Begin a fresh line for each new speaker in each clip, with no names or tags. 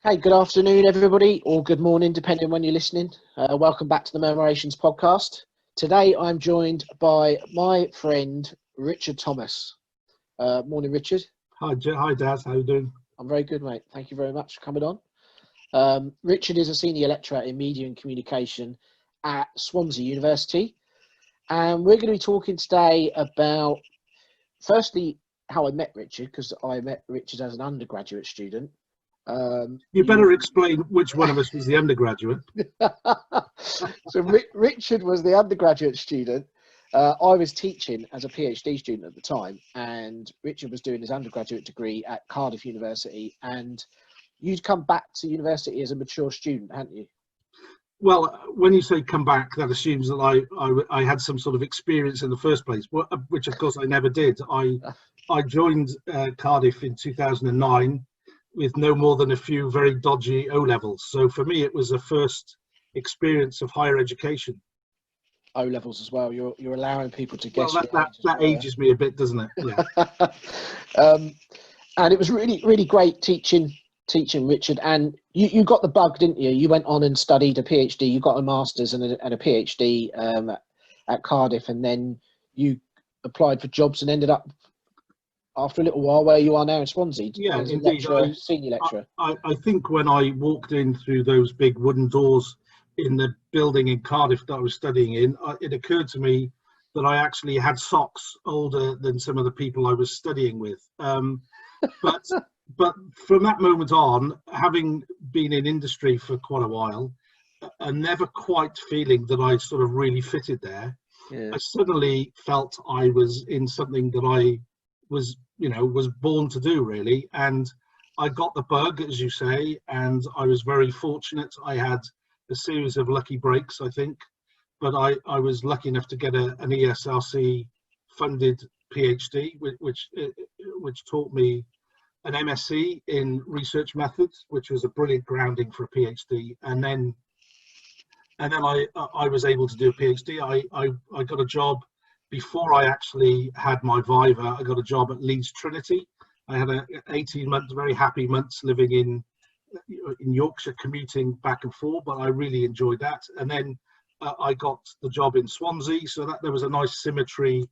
Hey, good afternoon, everybody, or good morning, depending on when you're listening. Welcome back to the Murmurations podcast. Today, I'm joined by my friend, Richard Thomas. Morning, Richard.
Hi, Daz. How you doing?
I'm very good, mate. Thank you very much for coming on. Richard is a senior lecturer in media and communication at Swansea University. And we're going to be talking today about, firstly, how I met Richard, because I met Richard as an undergraduate student.
You better explain which one of us was the undergraduate.
So Richard was the undergraduate student. I was teaching as a PhD student at the time, and Richard was doing his undergraduate degree at Cardiff University. And you'd come back to university as a mature student, hadn't you?
Well, when you say come back, that assumes that I had some sort of experience in the first place, which of course I never did. I joined Cardiff in 2009 with no more than a few very dodgy O-levels. So for me, it was a first experience of higher education.
O-levels as well. You're allowing people to guess.
Well, that ages me a bit, doesn't it? Yeah.
And it was really great teaching Richard. And you got the bug, didn't you? You went on and studied a PhD. You got a master's and a PhD at Cardiff, and then you applied for jobs and ended up, after a little while, where you are now in Swansea.
Yeah,
as a
indeed.
Senior lecturer.
I think when I walked in through those big wooden doors in the building in Cardiff that I was studying in, it occurred to me that I actually had socks older than some of the people I was studying with. But from that moment on, having been in industry for quite a while, and never quite feeling that I sort of really fitted there,
Yeah.
I suddenly felt I was in something that I was born to do, really. And I got the bug, as you say, and I was very fortunate. I had a series of lucky breaks, I think, but I was lucky enough to get an ESRC funded PhD, which taught me an MSc in research methods, which was a brilliant grounding for a PhD. And then I was able to do a PhD. I got a job. Before I actually had my Viva, I got a job at Leeds Trinity. I had 18 months, very happy months living in Yorkshire, commuting back and forth, but I really enjoyed that. And then I got the job in Swansea, so that there was a nice symmetry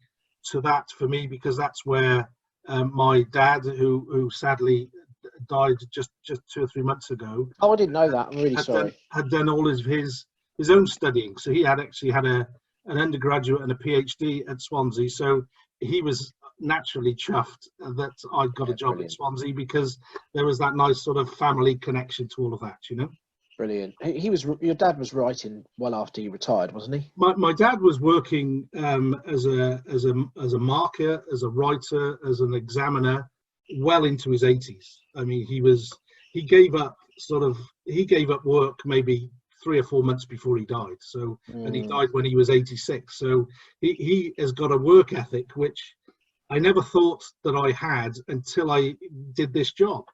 to that for me, because that's where my dad, who sadly died just 2 or 3 months ago.
Oh, I didn't know that. I'm really sorry.
Had done all of his own studying, so he had actually had an undergraduate and a PhD at Swansea, so he was naturally chuffed that I got a job
Brilliant.
at Swansea, because there was that nice sort of family connection to all of that, you know.
Brilliant. Your dad was writing well after you retired, wasn't he?
My dad was working as a marker, as a writer, as an examiner, well into his 80s. I mean, he gave up work maybe 3 or 4 months before he died. So, and he died when he was 86. So he has got a work ethic, which I never thought that I had until I did this job.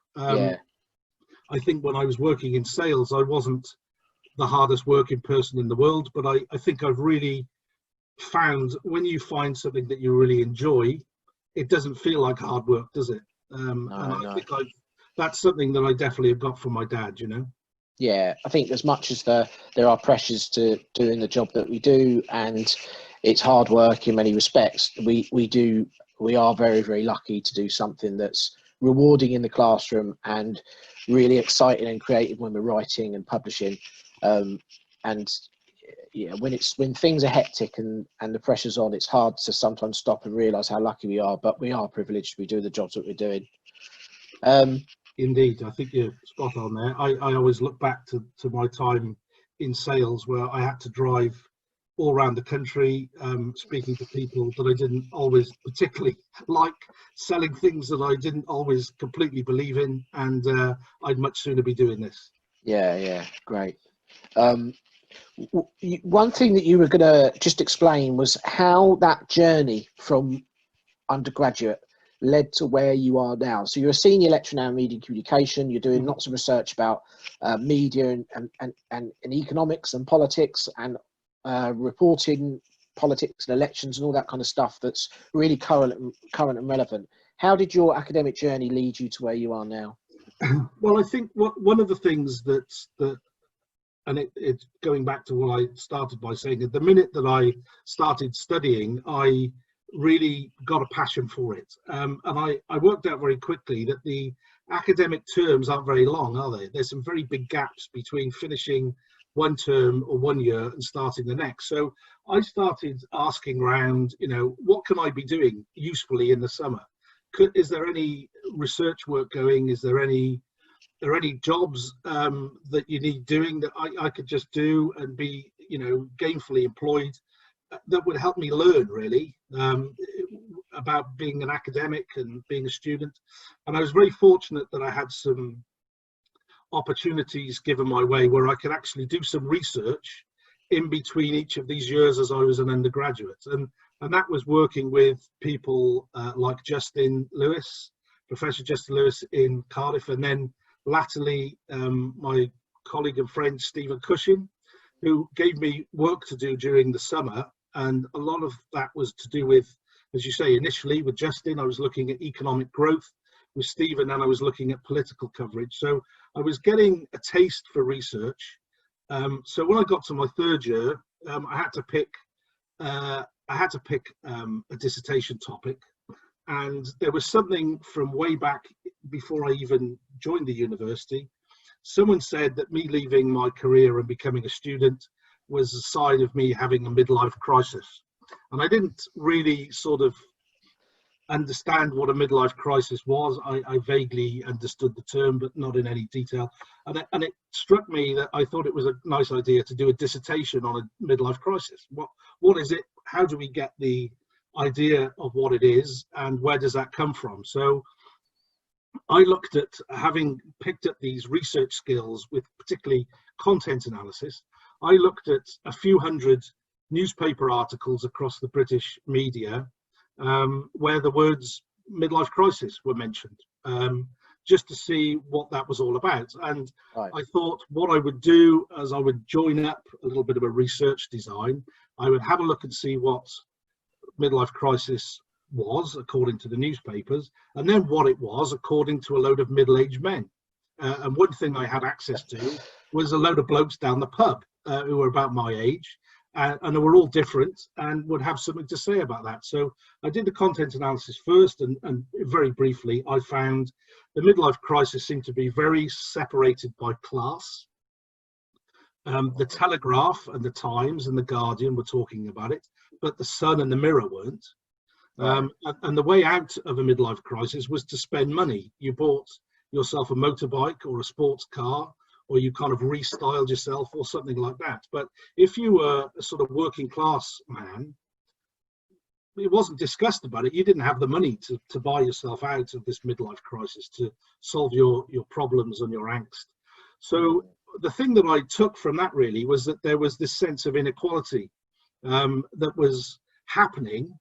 I think when I was working in sales, I wasn't the hardest working person in the world, but I think I've really found, when you find something that you really enjoy, it doesn't feel like hard work, does it? I think that's something that I definitely have got from my dad, you know.
Yeah, I think as much as there are pressures to doing the job that we do, and it's hard work in many respects, we are very, very lucky to do something that's rewarding in the classroom and really exciting and creative when we're writing and publishing. And yeah, when things are hectic and the pressure's on, it's hard to sometimes stop and realise how lucky we are, but we are privileged to be doing the jobs that we're doing.
Indeed, I think you're spot on there. I always look back to my time in sales, where I had to drive all around the country, speaking to people that I didn't always particularly like, selling things that I didn't always completely believe in, and I'd much sooner be doing this.
Yeah, great. One thing that you were going to just explain was how that journey from undergraduate led to where you are now. So you're a senior lecturer now in media and communication. You're doing lots of research about media and economics and politics, and reporting politics and elections and all that kind of stuff that's really current and relevant. How did your academic journey lead you to where you are now?
Well, I think one of the things that and it's going back to what I started by saying, at the minute that I started studying, I really got a passion for it. And I worked out very quickly that the academic terms aren't very long, are they? There's some very big gaps between finishing one term or 1 year and starting the next. So I started asking around, what can I be doing usefully in the summer? Is there any research work going? Are there any jobs that you need doing that I could just do and be, gainfully employed, that would help me learn really about being an academic and being a student? And I was very fortunate that I had some opportunities given my way where I could actually do some research in between each of these years as I was an undergraduate. And that was working with people like Justin Lewis, Professor Justin Lewis in Cardiff, and then latterly my colleague and friend Stephen Cushing, who gave me work to do during the summer. And a lot of that was to do with, as you say, initially with Justin, I was looking at economic growth. With Stephen, and I was looking at political coverage. So I was getting a taste for research. So when I got to my third year, I had to pick a dissertation topic, and there was something from way back before I even joined the university. Someone said that me leaving my career and becoming a student was a sign of me having a midlife crisis, and I didn't really sort of understand what a midlife crisis was. I vaguely understood the term, but not in any detail. And it struck me that I thought it was a nice idea to do a dissertation on a midlife crisis. What is it? How do we get the idea of what it is, and where does that come from? So I looked at, having picked up these research skills with particularly content analysis, I looked at a few hundred newspaper articles across the British media where the words midlife crisis were mentioned, just to see what that was all about. And right. I thought what I would do is I would join up a little bit of a research design. I would have a look and see what midlife crisis was according to the newspapers, and then what it was according to a load of middle-aged men. And one thing I had access to was a load of blokes down the pub who were about my age, and they were all different and would have something to say about that. So I did the content analysis first, and very briefly, I found the midlife crisis seemed to be very separated by class. The Telegraph and the Times and the Guardian were talking about it, but the Sun and the Mirror weren't. And the way out of a midlife crisis was to spend money. You bought yourself a motorbike or a sports car, or you kind of restyled yourself or something like that. But if you were a sort of working class man, it wasn't discussed about it. You didn't have the money to buy yourself out of this midlife crisis, to solve your problems and your angst. So the thing that I took from that really was that there was this sense of inequality that was happening,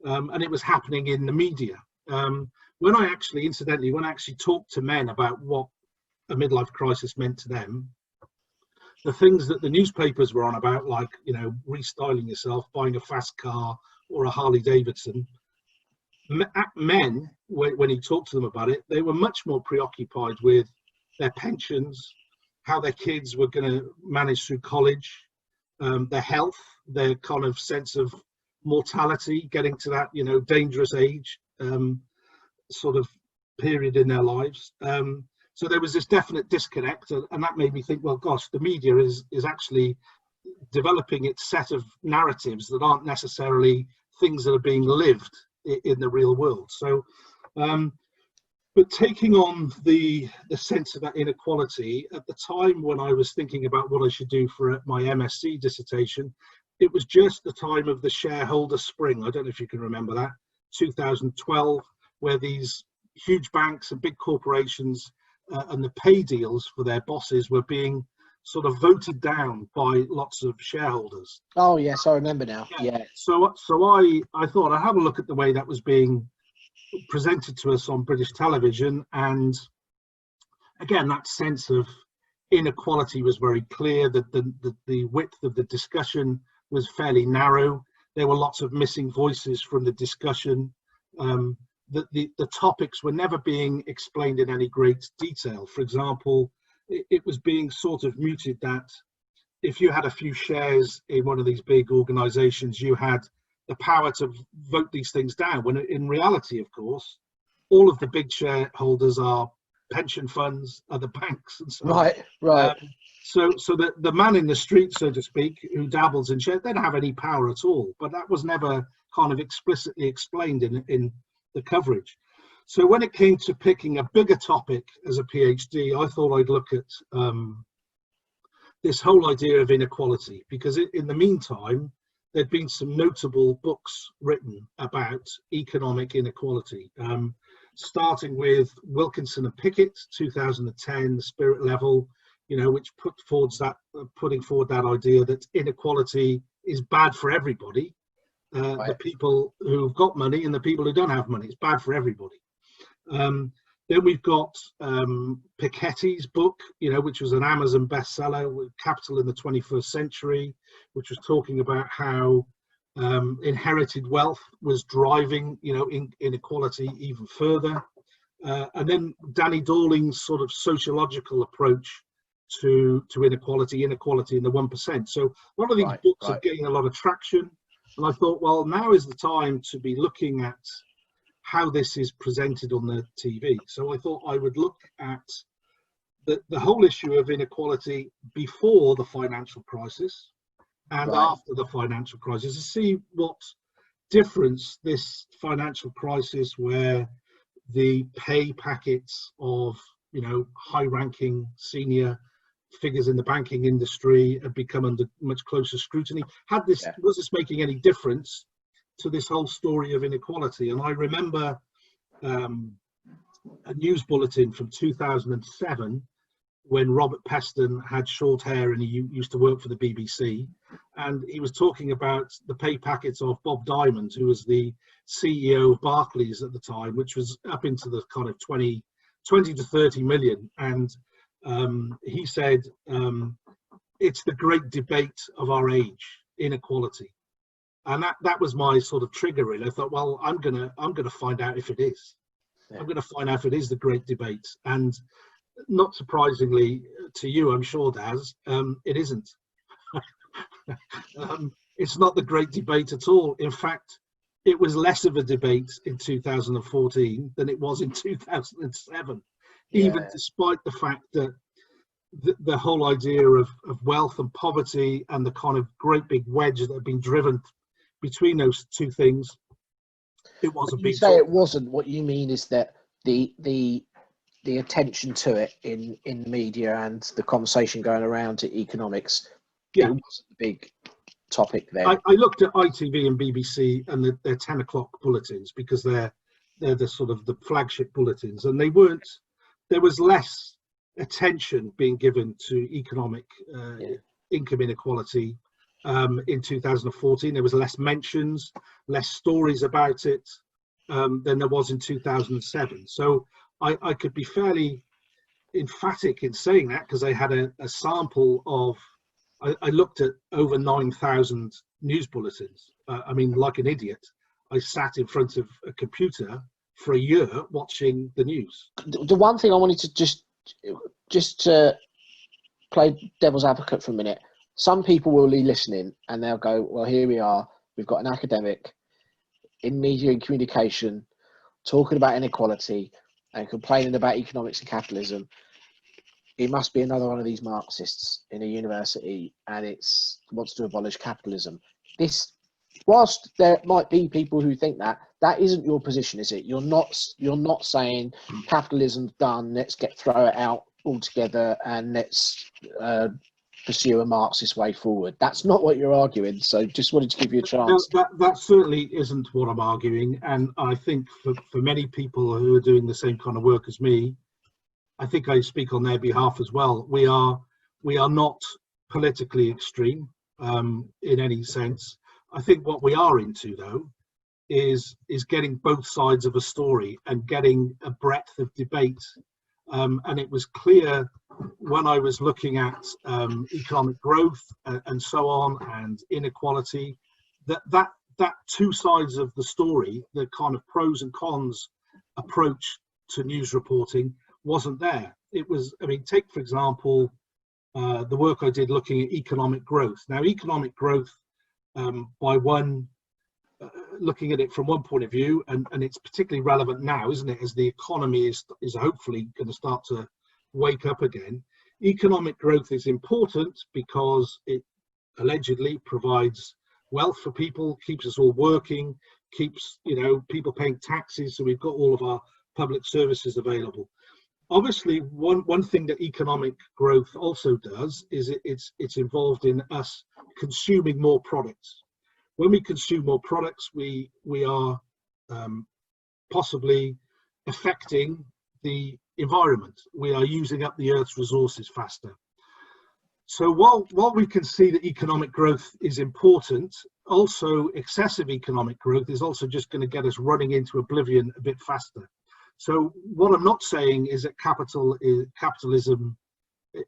and it was happening in the media. When I actually talked to men about what a midlife crisis meant to them, the things that the newspapers were on about, like, restyling yourself, buying a fast car or a Harley Davidson, men, when he talked to them about it, they were much more preoccupied with their pensions, how their kids were going to manage through college, their health, their kind of sense of mortality, getting to that, dangerous age sort of period in their lives. So there was this definite disconnect, and that made me think, well, gosh, the media is actually developing its set of narratives that aren't necessarily things that are being lived in the real world. So, but taking on the sense of that inequality, at the time when I was thinking about what I should do for my MSc dissertation, it was just the time of the shareholder spring. I don't know if you can remember that, 2012, where these huge banks and big corporations and the pay deals for their bosses were being sort of voted down by lots of shareholders.
Oh yes, I remember now. Yeah.
So I thought I'd have a look at the way that was being presented to us on British television, and again, that sense of inequality was very clear. That the width of the discussion was fairly narrow. There were lots of missing voices from the discussion. the topics were never being explained in any great detail. For example, it was being sort of muted that if you had a few shares in one of these big organizations, you had the power to vote these things down, when in reality, of course, all of the big shareholders are pension funds, other banks, and so on.
Right.
So the man in the street, so to speak, who dabbles in shares, they don't have any power at all. But that was never kind of explicitly explained in the coverage. So when it came to picking a bigger topic as a PhD, I thought I'd look at this whole idea of inequality, because in the meantime, there'd been some notable books written about economic inequality, starting with Wilkinson and Pickett, 2010, The Spirit Level, which putting forward that idea that inequality is bad for everybody,
Right.
the people who've got money and the people who don't have money. It's bad for everybody. Then we've got Piketty's book, which was an Amazon bestseller, with Capital in the 21st Century, which was talking about how inherited wealth was driving, inequality even further. And then Danny Dorling's sort of sociological approach to inequality in the 1%. So a lot of these books are getting a lot of traction. And I thought, well, now is the time to be looking at how this is presented on the TV. So I thought I would look at the whole issue of inequality before the financial crisis and after the financial crisis, to see what difference this financial crisis, where the pay packets of high-ranking senior figures in the banking industry have become under much closer scrutiny. Was this making any difference to this whole story of inequality? And I remember a news bulletin from 2007 when Robert Peston had short hair and he used to work for the BBC, and he was talking about the pay packets of Bob Diamond, who was the CEO of Barclays at the time, which was up into the kind of 20 to 30 million. And he said, it's the great debate of our age, inequality. And that was my sort of trigger, really. I thought, well, I'm gonna find out if it is. Yeah. I'm gonna find out if it is the great debate. And not surprisingly to you, I'm sure, Daz, it isn't. It's not the great debate at all. In fact, it was less of a debate in 2014 than it was in 2007, even despite the fact that the whole idea of wealth and poverty and the kind of great big wedge that had been driven between those two things, it was a big.
You say it wasn't. What you mean is that the attention to it in the media and the conversation going around to economics, it wasn't a big topic then.
I looked at ITV and BBC and their 10 o'clock bulletins, because they're the sort of the flagship bulletins, and they weren't. There was less attention being given to economic income inequality in 2014. There was less mentions, less stories about it than there was in 2007. So I could be fairly emphatic in saying that, because I had a sample of, I looked at over 9,000 news bulletins. I mean, like an idiot, I sat in front of a computer for a year watching the news.
The one thing I wanted to just to play devil's advocate for a minute. Some people will be listening and they'll go, well, here we are. We've got an academic in media and communication talking about inequality and complaining about economics and capitalism. It must be another one of these Marxists in a university, and wants to abolish capitalism. Whilst there might be people who think that isn't your position, is it? You're not saying capitalism's done, let's throw it out altogether and let's pursue a Marxist way forward. That's not what you're arguing. So just wanted to give you a chance.
No, that certainly isn't what I'm arguing. And I think for many people who are doing the same kind of work as me, I think I speak on their behalf as well. We are not politically extreme in any sense. I think what we are into, though, is getting both sides of a story and getting a breadth of debate. And it was clear when I was looking at economic growth and so on, and inequality, that two sides of the story, the kind of pros and cons approach to news reporting wasn't there. It was, I mean, take for example the work I did looking at economic growth. Now, economic growth, looking at it from one point of view, and it's particularly relevant now, isn't it, as the economy is hopefully going to start to wake up again. Economic growth is important because it allegedly provides wealth for people, keeps us all working, keeps, you know, people paying taxes, so we've got all of our public services available. Obviously, one thing that economic growth also does is it's involved in us consuming more products. When we consume more products, we are possibly affecting the environment. We are using up the Earth's resources faster. So while we can see that economic growth is important, also excessive economic growth is also just going to get us running into oblivion a bit faster. So what I'm not saying is that capitalism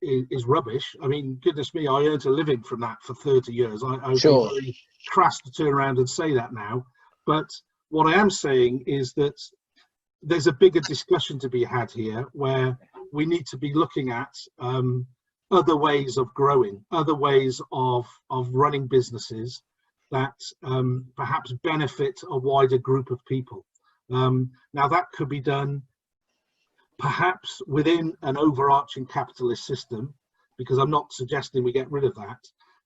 is rubbish. I mean, goodness me, I earned a living from that for 30 years. I would
Sure.
be very crass to turn around and say that now. But what I am saying is that there's a bigger discussion to be had here, where we need to be looking at other ways of growing, other ways of running businesses that perhaps benefit a wider group of people. Now, that could be done perhaps within an overarching capitalist system, because I'm not suggesting we get rid of that.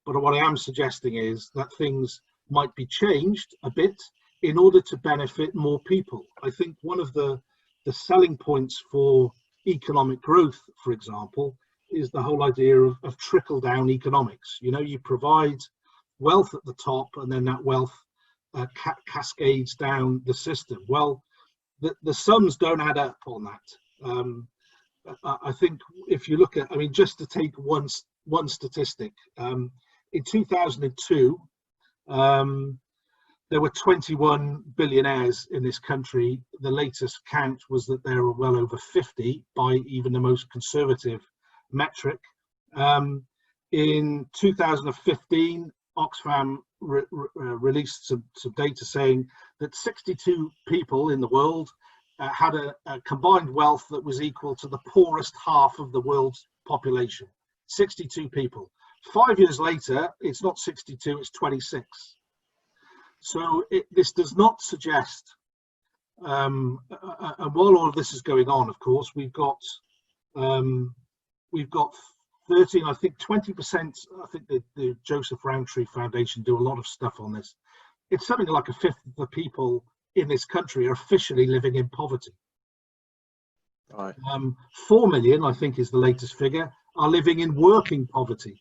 But what I am suggesting is that things might be changed a bit in order to benefit more people. I think one of the selling points for economic growth, for example, is the whole idea of trickle-down economics. You know, you provide wealth at the top, and then that wealth cascades down the system. Well, the sums don't add up on that. I think if you look at, I mean, just to take one statistic, in 2002, there were 21 billionaires in this country. The latest count was that there were well over 50 by even the most conservative metric. In 2015, Oxfam released some data saying that 62 people in the world had a combined wealth that was equal to the poorest half of the world's population. 62 people. 5 years later, it's not 62, it's 26. So this does not suggest, and while all of this is going on, of course, we've got 13, I think 20%, I think the Joseph Rowntree Foundation do a lot of stuff on this. It's something like a fifth of the people in this country are officially living in poverty.
Right.
4 million, I think is the latest figure, are living in working poverty.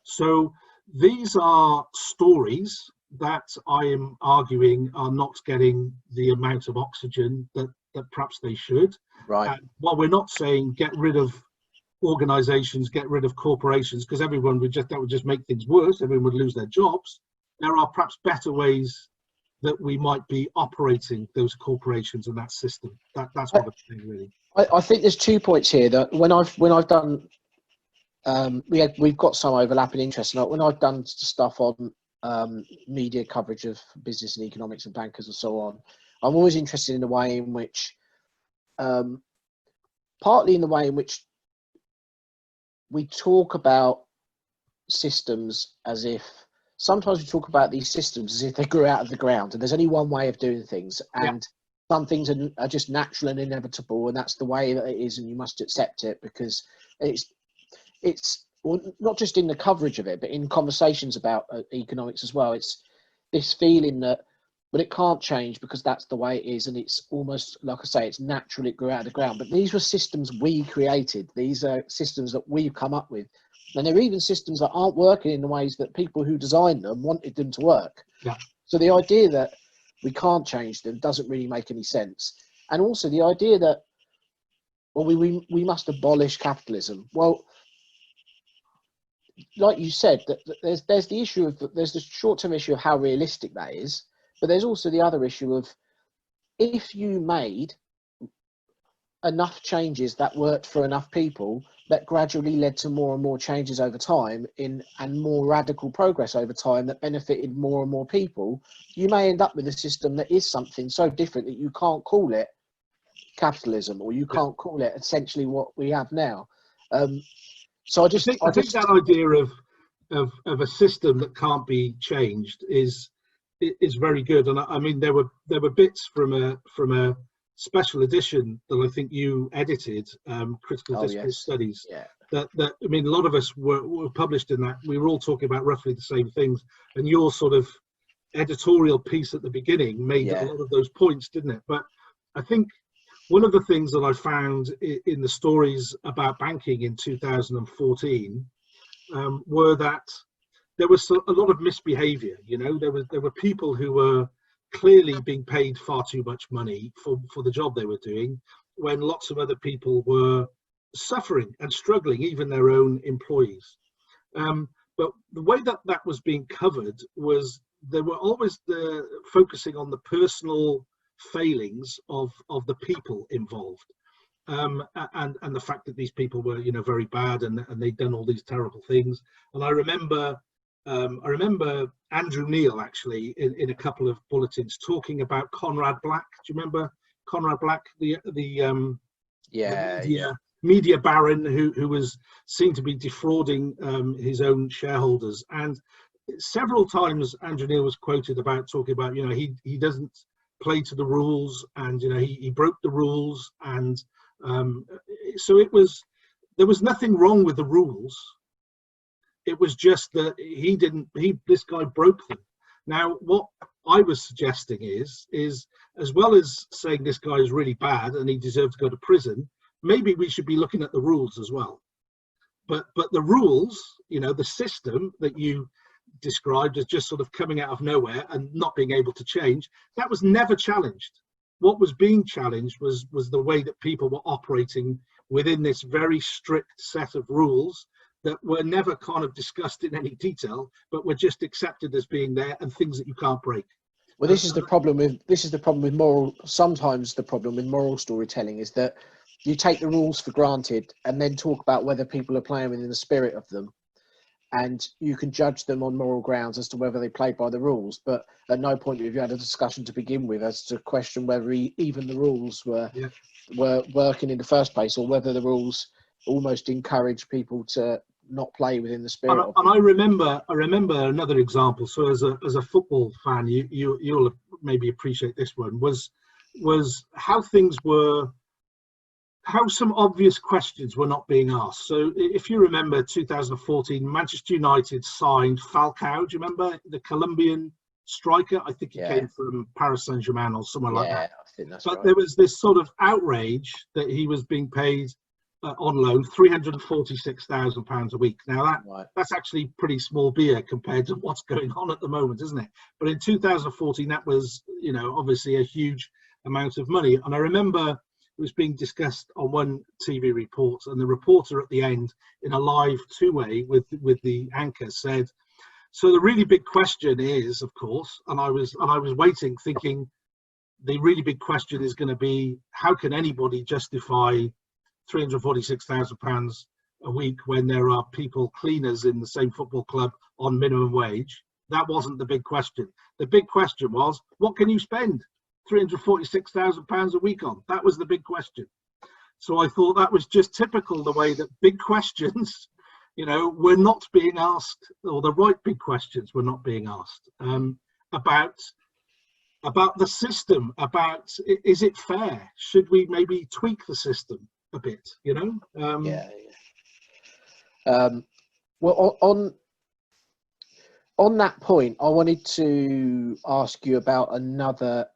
So these are stories that I am arguing are not getting the amount of oxygen that perhaps they should.
Right.
And while we're not saying get rid of organizations, get rid of corporations, because that would just make things worse, everyone would lose their jobs, there are perhaps better ways that we might be operating those corporations and that system. That's what I'm saying, really.
I think there's 2 points here that when I've done, we've got some overlapping interests. When I've done stuff on media coverage of business and economics and bankers and so on, I'm always interested in the way in which, partly in the way in which we talk about systems as if, sometimes we talk about these systems as if they grew out of the ground and there's only one way of doing things, and some things are just natural and inevitable, and that's the way that it is, and you must accept it because it's well, not just in the coverage of it, but in conversations about economics as well. It's this feeling that, but it can't change because that's the way it is, and it's almost, like I say, it's natural, it grew out of the ground. But these were systems we created. These are systems that we've come up with. And there are even systems that aren't working in the ways that people who designed them wanted them to work.
Yeah.
So the idea that we can't change them doesn't really make any sense. And also the idea that, well, we must abolish capitalism. Well, like you said, that there's the issue of, there's the short-term issue of how realistic that is, but there's also the other issue of, if you made enough changes that worked for enough people, that gradually led to more and more changes over time and more radical progress over time that benefited more and more people, you may end up with a system that is something so different that you can't call it capitalism, or you can't call it essentially what we have now. So I think
that idea of a system that can't be changed is very good. And I mean, there were bits from a special edition that I think you edited, Critical Discourse Studies.
Yeah.
That I mean, a lot of us were published in that. We were all talking about roughly the same things, and your sort of editorial piece at the beginning made a lot of those points, didn't it? But I think one of the things that I found in the stories about banking in 2014 were that there was a lot of misbehavior. You know, there were people who were clearly being paid far too much money for the job they were doing, when lots of other people were suffering and struggling, even their own employees. But the way that was being covered was they were always focusing on the personal failings of the people involved, and the fact that these people were, you know, very bad, and they'd done all these terrible things. And I remember Andrew Neil actually in a couple of bulletins talking about Conrad Black. Do you remember Conrad Black, the media baron who was seen to be defrauding his own shareholders? And several times Andrew Neil was quoted about talking about, you know, he doesn't play to the rules, and you know, he broke the rules, and so there was nothing wrong with the rules. It was just that this guy broke them. Now, what I was suggesting is as well as saying this guy is really bad and he deserves to go to prison, maybe we should be looking at the rules as well. But the rules, you know, the system that you described as just sort of coming out of nowhere and not being able to change, that was never challenged. What was being challenged was the way that people were operating within this very strict set of rules that were never kind of discussed in any detail, but were just accepted as being there, and things that you can't break.
Well, this is the problem with moral. Sometimes the problem with moral storytelling is that you take the rules for granted and then talk about whether people are playing within the spirit of them, and you can judge them on moral grounds as to whether they played by the rules. But at no point have you had a discussion to begin with as to question whether even the rules were working in the first place, or whether the rules almost encourage people to not play within the spirit.
And I remember another example. So as a football fan, you'll maybe appreciate this one. Was how things were, how some obvious questions were not being asked. So if you remember 2014, Manchester United signed Falcao. Do you remember the Colombian striker? I think he came from Paris Saint-Germain or somewhere like that.
I think that's
but
right.
There was this sort of outrage that he was being paid on loan £346,000 a week. Now that's actually pretty small beer compared to what's going on at the moment, isn't it? But in 2014, that was, you know, obviously a huge amount of money. And I remember it was being discussed on one TV report, and the reporter at the end, in a live two-way with the anchor, said, "So the really big question is, of course," and I was waiting, thinking, the really big question is going to be, how can anybody justify £346,000 a week when there are people, cleaners in the same football club, on minimum wage? That wasn't the big question. The big question was, what can you spend £346,000 a week on? That was the big question. So I thought that was just typical, the way that big questions, you know, were not being asked, or the right big questions were not being asked about the system, about, is it fair? Should we maybe tweak the system a bit, you know?
Well, on that point, I wanted to ask you about another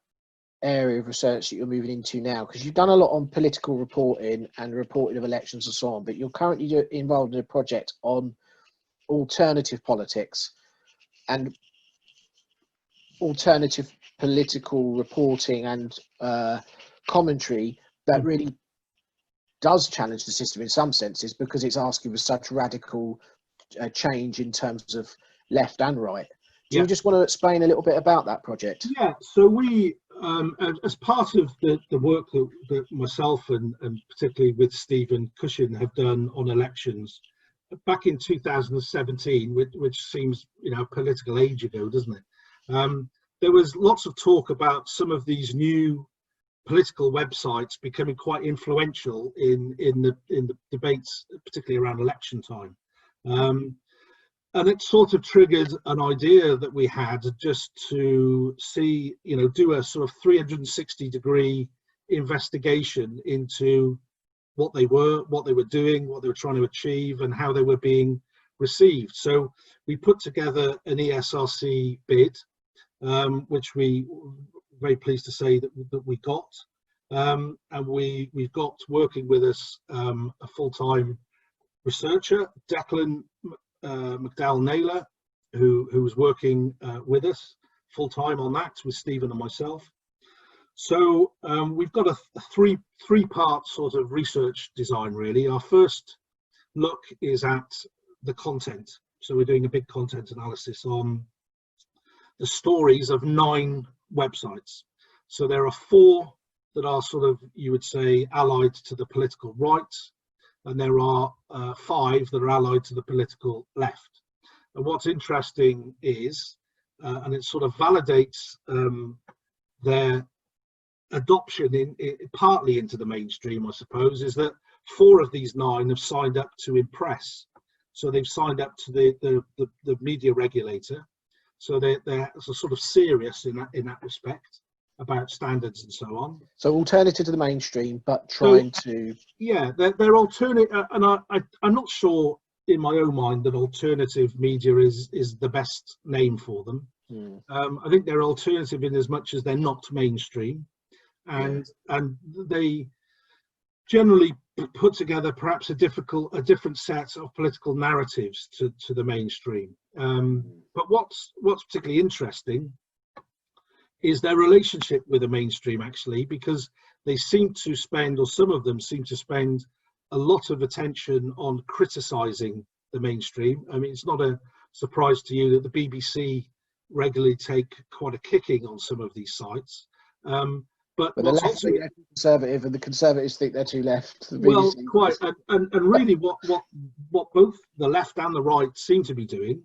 area of research that you're moving into now, because you've done a lot on political reporting and reporting of elections and so on, but you're currently involved in a project on alternative politics and alternative political reporting and commentary that really does challenge the system in some senses, because it's asking for such radical change in terms of left and right. Do you just want to explain a little bit about that project?
Yeah, so we, as part of the work that myself and particularly with Stephen Cushion have done on elections, back in 2017, which seems, you know, a political age ago, doesn't it? There was lots of talk about some of these new political websites becoming quite influential in the debates, particularly around election time. And it sort of triggered an idea that we had just to see, do a sort of 360-degree investigation into what they were doing, what they were trying to achieve, and how they were being received. So we put together an ESRC bid, which we were very pleased to say that we got. And we've got working with us a full-time researcher, Declan McDowell-Naylor, who was working with us full-time on that with Stephen and myself. So we've got a three-part sort of research design, really. Our first look is at the content. So we're doing a big content analysis on the stories of 9 websites. So there are 4 that are sort of, you would say, allied to the political right, and there are 5 that are allied to the political left. And what's interesting is, and it sort of validates their adoption partly into the mainstream, I suppose, is that 4 of these 9 have signed up to Impress. So they've signed up to the media regulator. So they're sort of serious in that respect about standards and so on.
So alternative to the mainstream, but trying to...
Yeah, they're alternative, and I'm not sure in my own mind that alternative media is the best name for them. I think they're alternative in as much as they're not mainstream, and they generally put together perhaps a different set of political narratives to the mainstream. But what's particularly interesting is their relationship with the mainstream, actually, because they seem to spend, or some of them seem to spend, a lot of attention on criticising the mainstream. I mean, it's not a surprise to you that the BBC regularly take quite a kicking on some of these sites. But
the left think they're conservative, and the conservatives think they're too left.
Well, quite, and really, what both the left and the right seem to be doing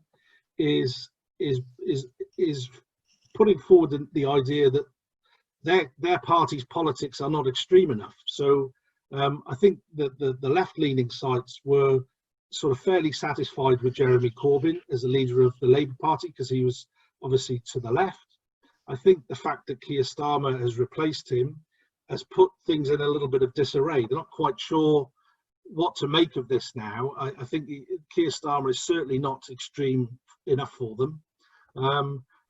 is putting forward the idea that their party's politics are not extreme enough. So I think that the left-leaning sites were sort of fairly satisfied with Jeremy Corbyn as a leader of the Labour Party, because he was obviously to the left. I think the fact that Keir Starmer has replaced him has put things in a little bit of disarray. They're not quite sure what to make of this now. I think Keir Starmer is certainly not extreme enough for them.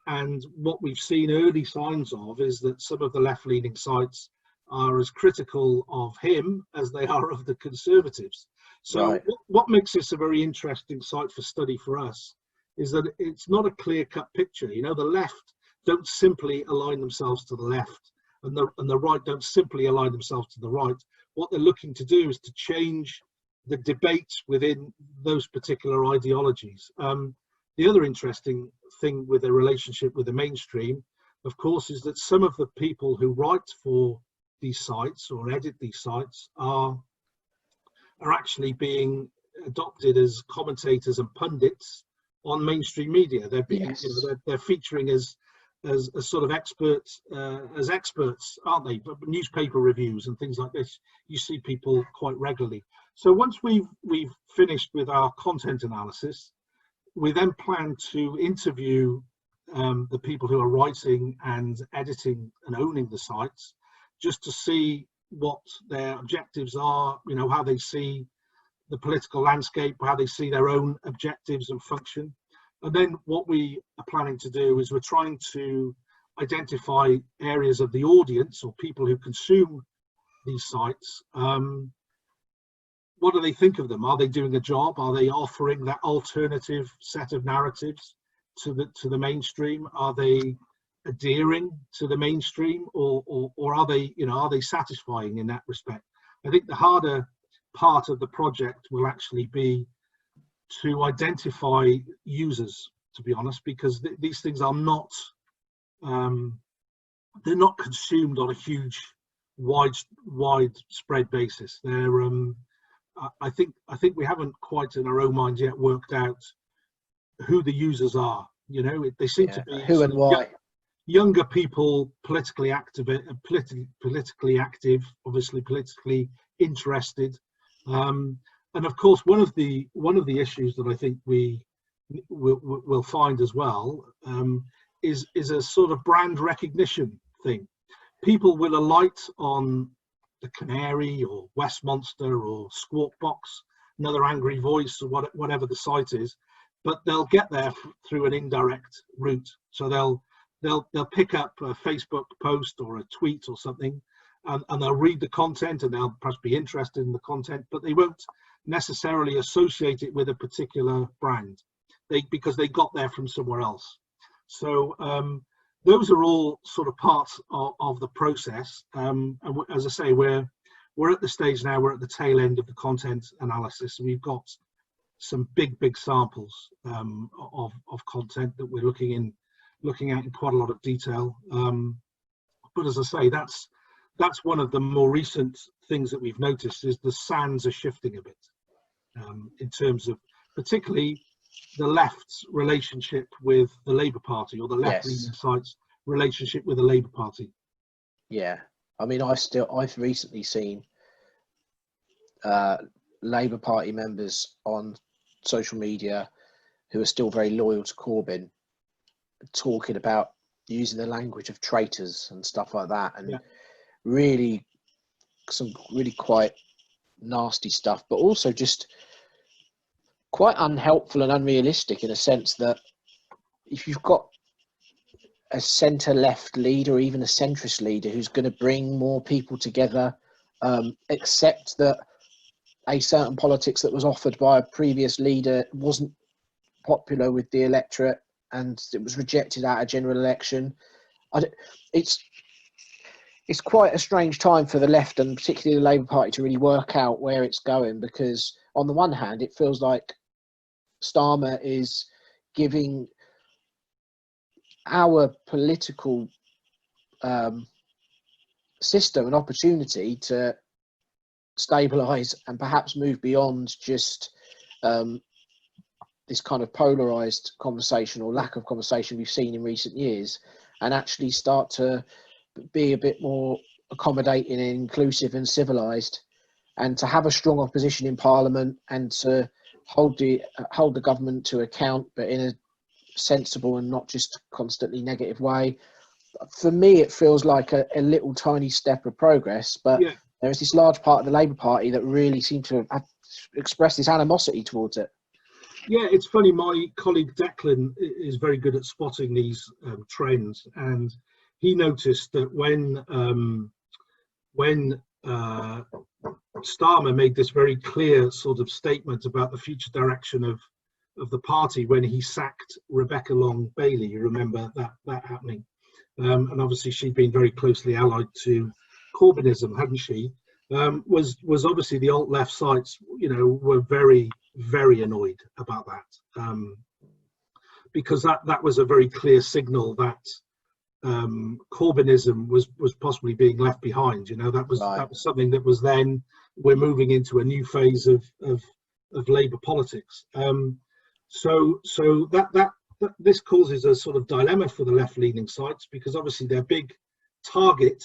And what we've seen early signs of is that some of the left-leaning sites are as critical of him as they are of the Conservatives. So
right.
What makes this a very interesting site for study for us is that it's not a clear-cut picture. The left don't simply align themselves to the left, and the right don't simply align themselves to the right. What they're looking to do is to change the debate within those particular ideologies. The other interesting thing with the relationship with the mainstream, of course, is that some of the people who write for these sites or edit these sites are actually being adopted as commentators and pundits on mainstream media. They're being, they're featuring as sort of experts, aren't they? But newspaper reviews and things like this, you see people quite regularly. So once we've finished with our content analysis, we then plan to interview the people who are writing and editing and owning the sites, just to see what their objectives are, how they see the political landscape, how they see their own objectives and function. And then what we are planning to do is we're trying to identify areas of the audience or people who consume these sites. What do they think of them? Are they doing a job? Are they offering that alternative set of narratives to the mainstream? Are they adhering to the mainstream, or are they satisfying in that respect? I think the harder part of the project will actually be to identify users, to be honest, because these things are not they're not consumed on a huge widespread basis. They're I think we haven't quite in our own minds yet worked out who the users are. They seem to be
who and why.
younger people, politically active, obviously politically interested, and of course one of the issues that I think we will find as well, is a sort of brand recognition thing. People will alight on the Canary or Westminster or Squawk Box, another Angry Voice, or whatever the site is, but they'll get there through an indirect route. So they'll pick up a Facebook post or a tweet or something, and they'll read the content, and they'll perhaps be interested in the content, but they won't necessarily associate it with a particular brand, because they got there from somewhere else. So those are all sort of parts of the process. And as I say, we're at the stage now, we're at the tail end of the content analysis. We've got some big samples of content that we're looking at in quite a lot of detail. But as I say, that's one of the more recent things that we've noticed, is the sands are shifting a bit, in terms of particularly the left's relationship with the Labour Party, or the left-leaning sites' relationship with the Labour Party.
Yeah, I mean, I've recently seen Labour Party members on social media who are still very loyal to Corbyn talking about using the language of traitors and stuff like that, and really some really quite nasty stuff, but also just quite unhelpful and unrealistic, in a sense that if you've got a centre-left leader, or even a centrist leader, who's going to bring more people together, accept that a certain politics that was offered by a previous leader wasn't popular with the electorate and it was rejected at a general election. It's quite a strange time for the left, and particularly the Labour Party, to really work out where it's going, because on the one hand it feels like Starmer is giving our political system an opportunity to stabilise and perhaps move beyond just this kind of polarised conversation, or lack of conversation, we've seen in recent years, and actually start to be a bit more accommodating and inclusive and civilised, and to have a strong opposition in Parliament, and to hold the government to account, but in a sensible and not just constantly negative way. For me, it feels like a little tiny step of progress, but there is this large part of the Labour Party that really seem to have expressed this animosity towards it.
Yeah, it's funny, my colleague Declan is very good at spotting these trends, and he noticed that when Starmer made this very clear sort of statement about the future direction of the party, when he sacked Rebecca Long Bailey, you remember that happening, and obviously she'd been very closely allied to Corbynism, hadn't she? Was obviously the alt left sites, were very annoyed about that, because that was a very clear signal that Corbynism was possibly being left behind. That was something that was then, we're moving into a new phase of Labour politics. So that this causes a sort of dilemma for the left-leaning sites, because obviously their big target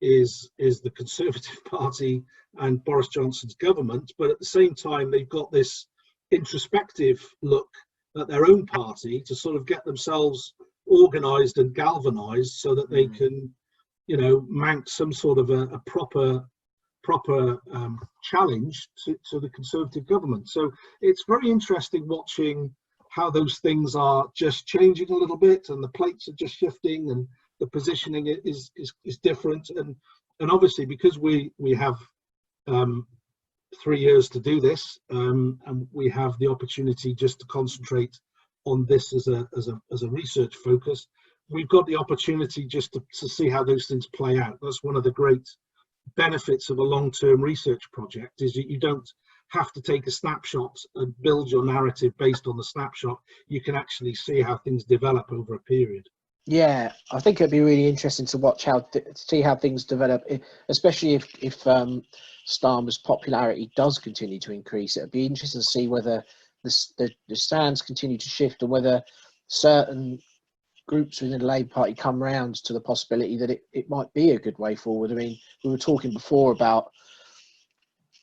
is the Conservative Party and Boris Johnson's government, but at the same time they've got this introspective look at their own party to sort of get themselves organised and galvanised, so that they can, mount some sort of a proper challenge to the Conservative government. So it's very interesting watching how those things are just changing a little bit, and the plates are just shifting, and the positioning is different, and obviously because we have 3 years to do this, and we have the opportunity just to concentrate on this as a research focus, we've got the opportunity just to see how those things play out. That's one of the great benefits of a long-term research project, is that you don't have to take a snapshot and build your narrative based on the snapshot. You can actually see how things develop over a period.
Yeah, I think it'd be really interesting to watch see how things develop, especially if Starmer's popularity does continue to increase. It'd be interesting to see whether the sands continue to shift, and whether certain groups within the Labour Party come round to the possibility that it might be a good way forward. I mean, we were talking before about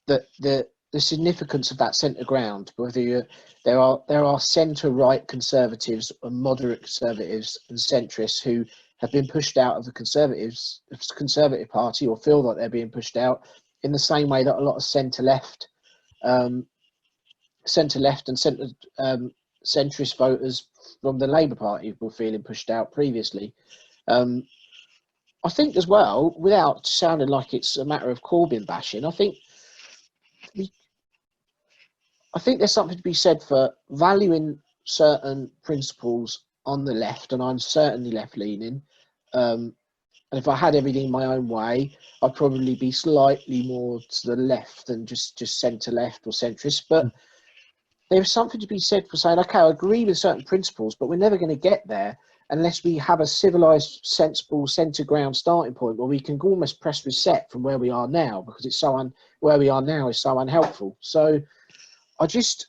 the significance of that centre ground. Whether there are centre-right conservatives and moderate conservatives and centrists who have been pushed out of the Conservative Party, or feel like they're being pushed out, in the same way that a lot of centre-left and centrist voters from the Labour Party were feeling pushed out previously. I think as well, without sounding like it's a matter of Corbyn bashing, I think there's something to be said for valuing certain principles on the left, and I'm certainly left-leaning. And if I had everything my own way, I'd probably be slightly more to the left than just centre-left or centrist. But there's something to be said for saying, okay, I agree with certain principles, but we're never going to get there unless we have a civilised, sensible centre ground starting point where we can almost press reset from where we are now, because it's where we are now is so unhelpful. So I just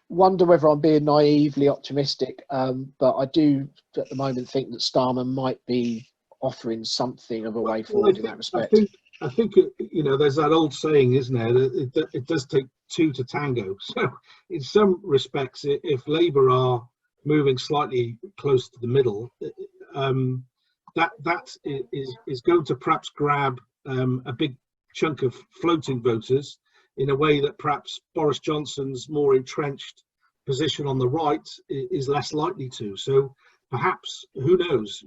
wonder whether I'm being naively optimistic, but I do at the moment think that Starmer might be offering something of a way forward in that respect.
I think there's that old saying, isn't there, that it does take two to tango. So in some respects, if Labour are moving slightly close to the middle, that is going to perhaps grab a big chunk of floating voters in a way that perhaps Boris Johnson's more entrenched position on the right is less likely to. So perhaps, who knows,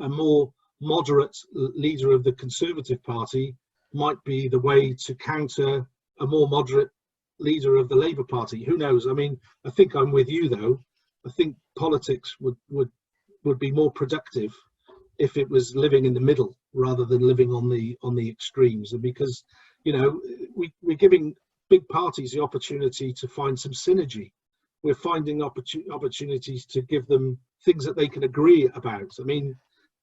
a more moderate leader of the Conservative Party might be the way to counter a more moderate leader of the Labour Party. Who knows? I mean, I think I'm with you, though. I think politics would be more productive if it was living in the middle rather than living on the extremes. And because we're giving big parties the opportunity to find some synergy. We're finding opportunities to give them things that they can agree about. I mean,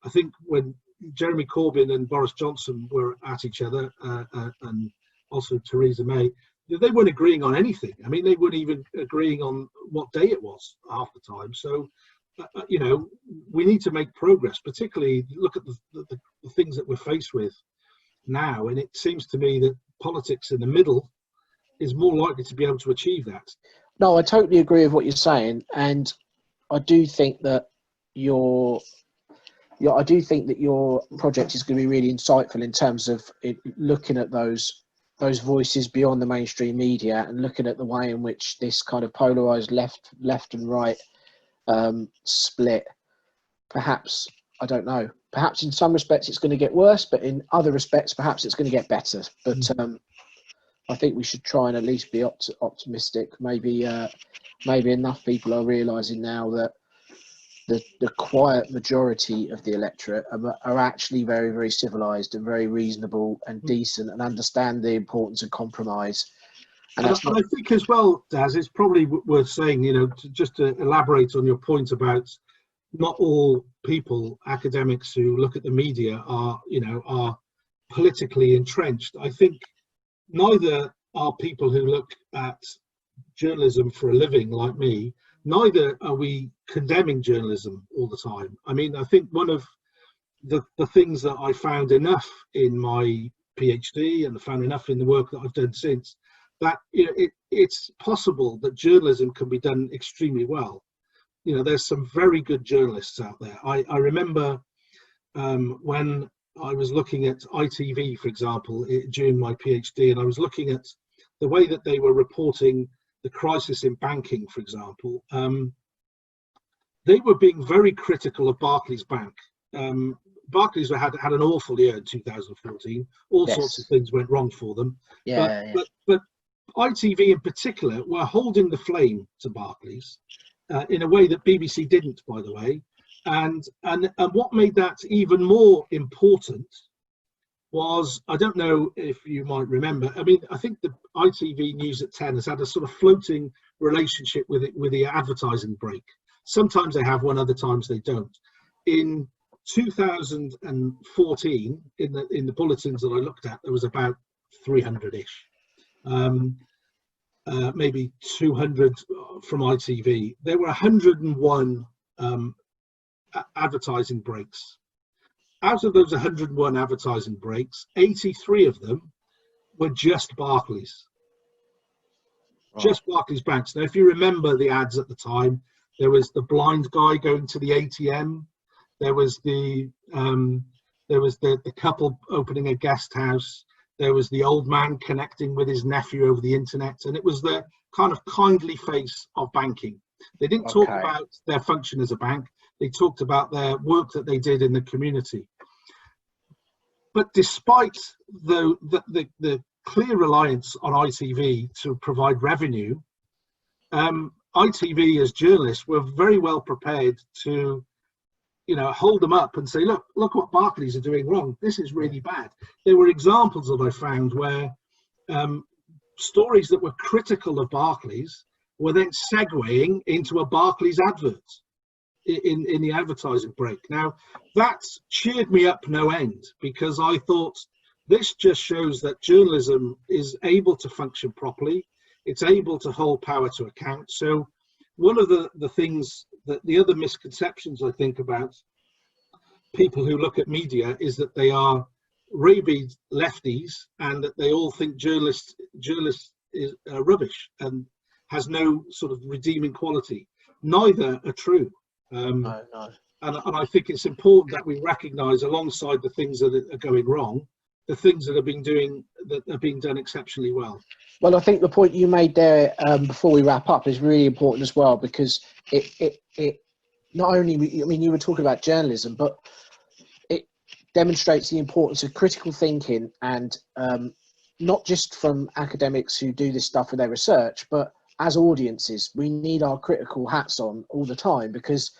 I think when Jeremy Corbyn and Boris Johnson were at each other, and also Theresa May, they weren't agreeing on anything. I mean, they weren't even agreeing on what day it was half the time. So, we need to make progress, particularly look at the things that we're faced with now. And it seems to me that politics in the middle is more likely to be able to achieve that.
No, I totally agree with what you're saying. And I do think that your project is going to be really insightful in terms of looking at those voices beyond the mainstream media and looking at the way in which this kind of polarised left and right split. Perhaps, I don't know, perhaps in some respects it's going to get worse, but in other respects perhaps it's going to get better. But I think we should try and at least be optimistic. Maybe enough people are realising now that the quiet majority of the electorate are actually very, very civilised and very reasonable and decent and understand the importance of compromise.
And I think as well, Daz, it's probably worth saying, just to elaborate on your point about not all people, academics who look at the media are politically entrenched. I think neither are people who look at journalism for a living like me. Neither are we condemning journalism all the time. I mean, I think one of the things that I found enough in my PhD and I found enough in the work that I've done since, that it's possible that journalism can be done extremely well. There's some very good journalists out there. I remember when I was looking at ITV, for example, during my PhD, and I was looking at the way that they were reporting the crisis in banking, for example. They were being very critical of Barclays Bank. Barclays had an awful year in 2014. All sorts of things went wrong for them. But ITV in particular were holding the flame to Barclays in a way that BBC didn't, by the way. And what made that even more important was, I don't know if you might remember, I mean, I think the ITV News at 10 has had a sort of floating relationship with the advertising break. Sometimes they have one, other times they don't. In 2014, in the bulletins that I looked at, there was about 300-ish. maybe 200 from ITV. There were 101 advertising breaks. Out of those 101 advertising breaks, 83 of them were just Barclays. Oh. Just Barclays banks. Now, if you remember the ads at the time, there was the blind guy going to the ATM. There was the couple opening a guest house. There was the old man connecting with his nephew over the internet, and it was the kind of kindly face of banking. They didn't talk about their function as a bank. They talked about their work that they did in the community. But despite the clear reliance on ITV to provide revenue, ITV as journalists were very well prepared to, hold them up and say, look what Barclays are doing wrong. This is really bad. There were examples that I found where stories that were critical of Barclays were then segueing into a Barclays advert in the advertising break. Now, that cheered me up no end, because I thought this just shows that journalism is able to function properly. It's able to hold power to account. So one of the things that the other misconceptions I think about people who look at media is that they are rabid lefties and that they all think journalists is rubbish and has no sort of redeeming quality. Neither are true. No. And I think it's important that we recognise, alongside the things that are going wrong, the things that are being done exceptionally well.
Well, I think the point you made there before we wrap up is really important as well, because it not only, you were talking about journalism, but it demonstrates the importance of critical thinking, and not just from academics who do this stuff for their research, but as audiences, we need our critical hats on all the time, because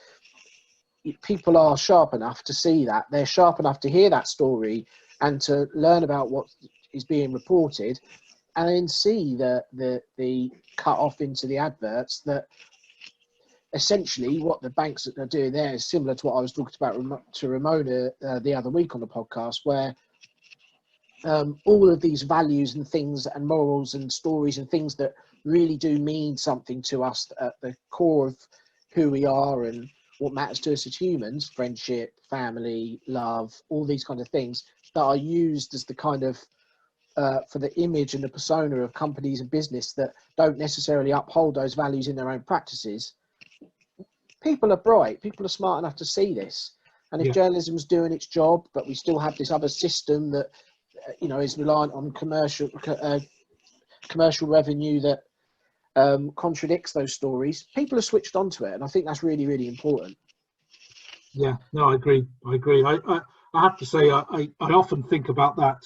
people are sharp enough to see that. They're sharp enough to hear that story and to learn about what is being reported, and then see the cut off into the adverts that essentially what the banks are doing there is similar to what I was talking about to Ramona the other week on the podcast, where all of these values and things and morals and stories and things that really do mean something to us at the core of who we are and what matters to us as humans, friendship, family, love, all these kind of things that are used as the kind of for the image and the persona of companies and business that don't necessarily uphold those values in their own practices. People are bright, people are smart enough to see this. And if journalism's doing its job, but we still have this other system that is reliant on commercial revenue that contradicts those stories, people are switched onto it, and I think that's really, really important.
Yeah, no, I agree. I have to say, I often think about that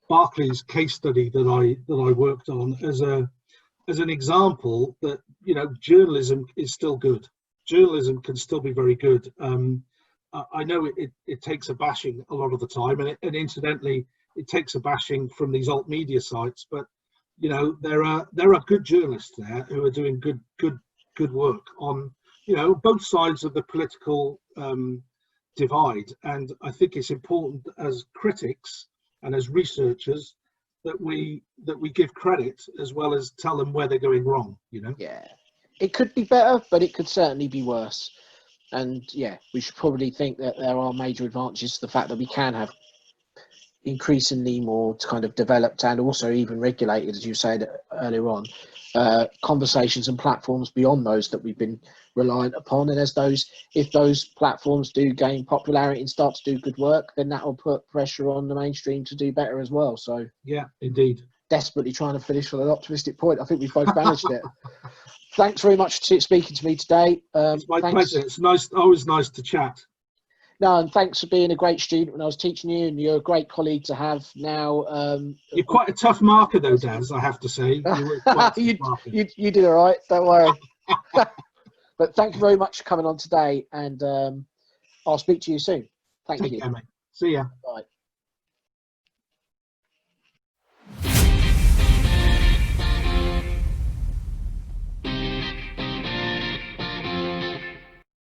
Barclays case study that I worked on as an example that journalism is still good. Journalism can still be very good. I know it takes a bashing a lot of the time, and incidentally, it takes a bashing from these alt media sites, but there are good journalists there who are doing good work on both sides of the political divide. And I think it's important as critics and as researchers that we give credit as well as tell them where they're going wrong.
Yeah, it could be better, but it could certainly be worse. And yeah, we should probably think that there are major advantages to the fact that we can have increasingly more kind of developed and also even regulated, as you said earlier on, conversations and platforms beyond those that we've been reliant upon. And if those platforms do gain popularity and start to do good work, then that will put pressure on the mainstream to do better as well. So
yeah, indeed.
Desperately trying to finish on an optimistic point. I think we've both managed it. Thanks very much for speaking to me today.
It's my pleasure. It's always nice to chat.
No, and thanks for being a great student when I was teaching you, and you're a great colleague to have now.
You're quite a tough marker though, Daz, I have to say.
You did all right, don't worry. But thank you very much for coming on today, and I'll speak to you soon. Thank you.
Take care, mate. See ya.